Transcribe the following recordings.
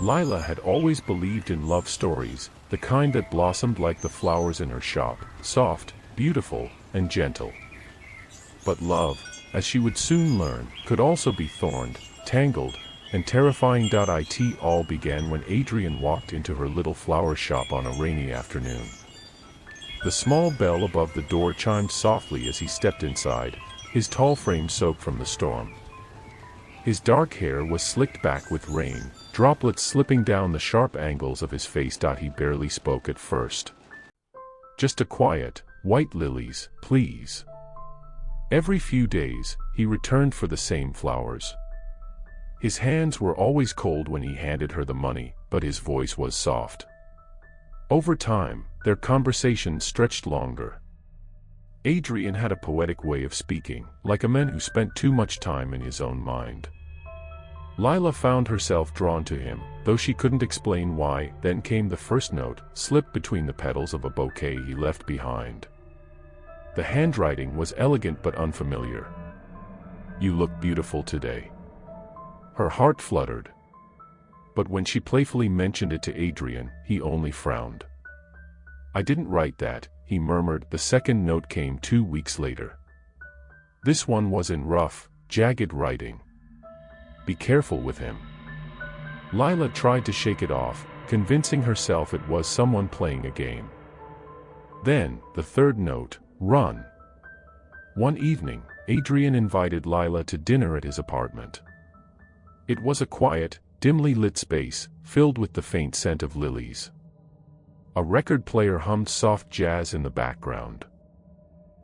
Lila had always believed in love stories, the kind that blossomed like the flowers in her shop, soft, beautiful, and gentle. But love, as she would soon learn, could also be thorned, tangled, and terrifying. It all began when Adrian walked into her little flower shop on a rainy afternoon. The small bell above the door chimed softly as he stepped inside, his tall frame soaked from the storm. His dark hair was slicked back with rain, droplets slipping down the sharp angles of his face. He barely spoke at first. Just a quiet, "White lilies, please." Every few days, he returned for the same flowers. His hands were always cold when he handed her the money, but his voice was soft. Over time, their conversation stretched longer. Adrian had a poetic way of speaking, like a man who spent too much time in his own mind. Lila found herself drawn to him, though she couldn't explain why. Then came the first note, slipped between the petals of a bouquet he left behind. The handwriting was elegant but unfamiliar. "You look beautiful today." Her heart fluttered. But when she playfully mentioned it to Adrian, he only frowned. "I didn't write that," he murmured. The second note came 2 weeks later. This one was in rough, jagged writing. "Be careful with him." Lila tried to shake it off, convincing herself it was someone playing a game. Then, the third note, "Run." One evening, Adrian invited Lila to dinner at his apartment. It was a quiet, dimly lit space, filled with the faint scent of lilies. A record player hummed soft jazz in the background.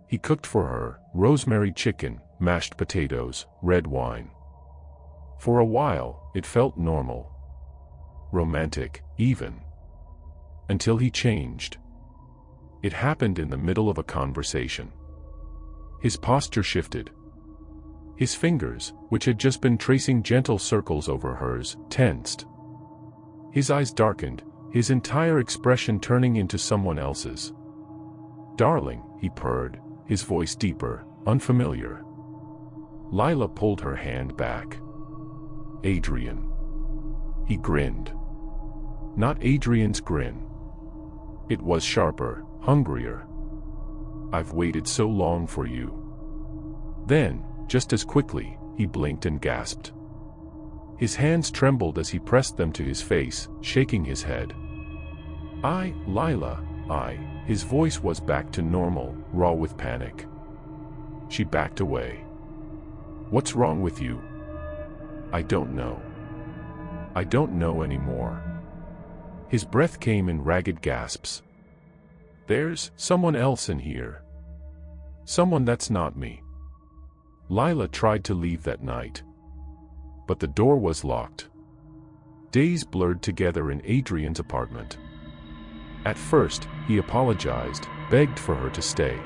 He cooked for her, rosemary chicken, mashed potatoes, red wine. For a while, it felt normal. Romantic, even. Until he changed. It happened in the middle of a conversation. His posture shifted. His fingers, which had just been tracing gentle circles over hers, tensed. His eyes darkened, his entire expression turning into someone else's. "Darling," he purred, his voice deeper, unfamiliar. Lila pulled her hand back. "Adrian." He grinned. Not Adrian's grin. It was sharper, hungrier. "I've waited so long for you." Then, just as quickly, he blinked and gasped. His hands trembled as he pressed them to his face, shaking his head. Lila, I." His voice was back to normal, raw with panic. She backed away. "What's wrong with you?" "I don't know. I don't know anymore." His breath came in ragged gasps. "There's someone else in here. Someone that's not me." Lila tried to leave that night. But the door was locked. Days blurred together in Adrian's apartment. At first, he apologized, begged for her to stay.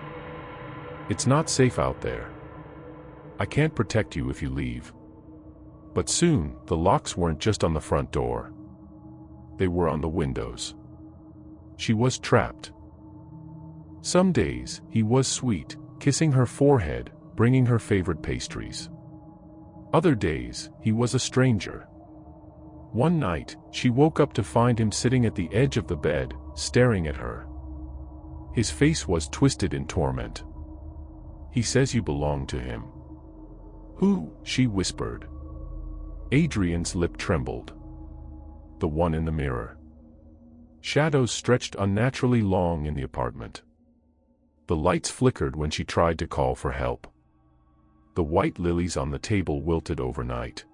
"It's not safe out there. I can't protect you if you leave." But soon, the locks weren't just on the front door. They were on the windows. She was trapped. Some days, he was sweet, kissing her forehead, bringing her favorite pastries. Other days, he was a stranger. One night, she woke up to find him sitting at the edge of the bed, staring at her. His face was twisted in torment. "He says you belong to him." "Who?" she whispered. Adrian's lip trembled. "The one in the mirror." Shadows stretched unnaturally long in the apartment. The lights flickered when she tried to call for help. The white lilies on the table wilted overnight.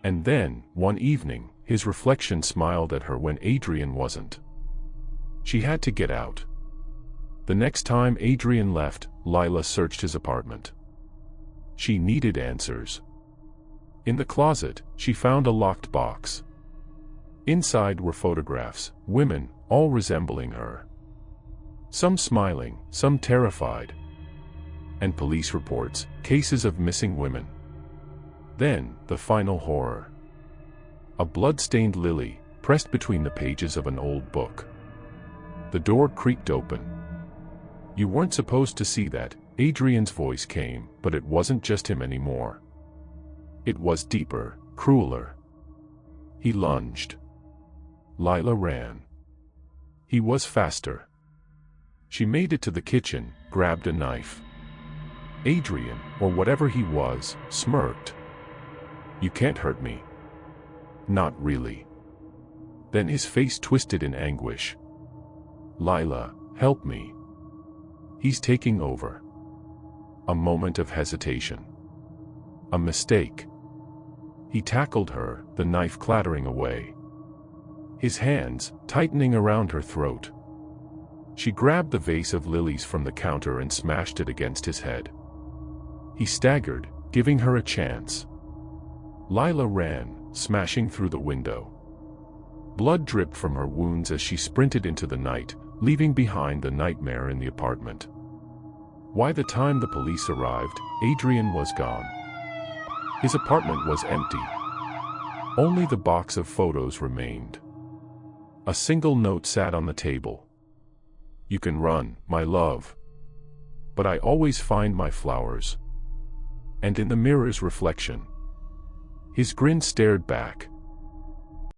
And then, one evening, his reflection smiled at her when Adrian wasn't. She had to get out. The next time Adrian left, Lila searched his apartment. She needed answers. In the closet, she found a locked box. Inside were photographs, women, all resembling her. Some smiling, some terrified. And police reports, cases of missing women. Then, the final horror. A blood-stained lily, pressed between the pages of an old book. The door creaked open. "You weren't supposed to see that," Adrian's voice came, but it wasn't just him anymore. It was deeper, crueler. He lunged. Lila ran. He was faster. She made it to the kitchen, grabbed a knife. Adrian, or whatever he was, smirked. "You can't hurt me." "Not really." Then his face twisted in anguish. "Lila, help me. He's taking over." A moment of hesitation. A mistake. He tackled her, the knife clattering away. His hands, tightening around her throat. She grabbed the vase of lilies from the counter and smashed it against his head. He staggered, giving her a chance. Lila ran, smashing through the window. Blood dripped from her wounds as she sprinted into the night, leaving behind the nightmare in the apartment. By the time the police arrived, Adrian was gone. His apartment was empty. Only the box of photos remained. A single note sat on the table. "You can run, my love. But I always find my flowers." And in the mirror's reflection, his grin stared back.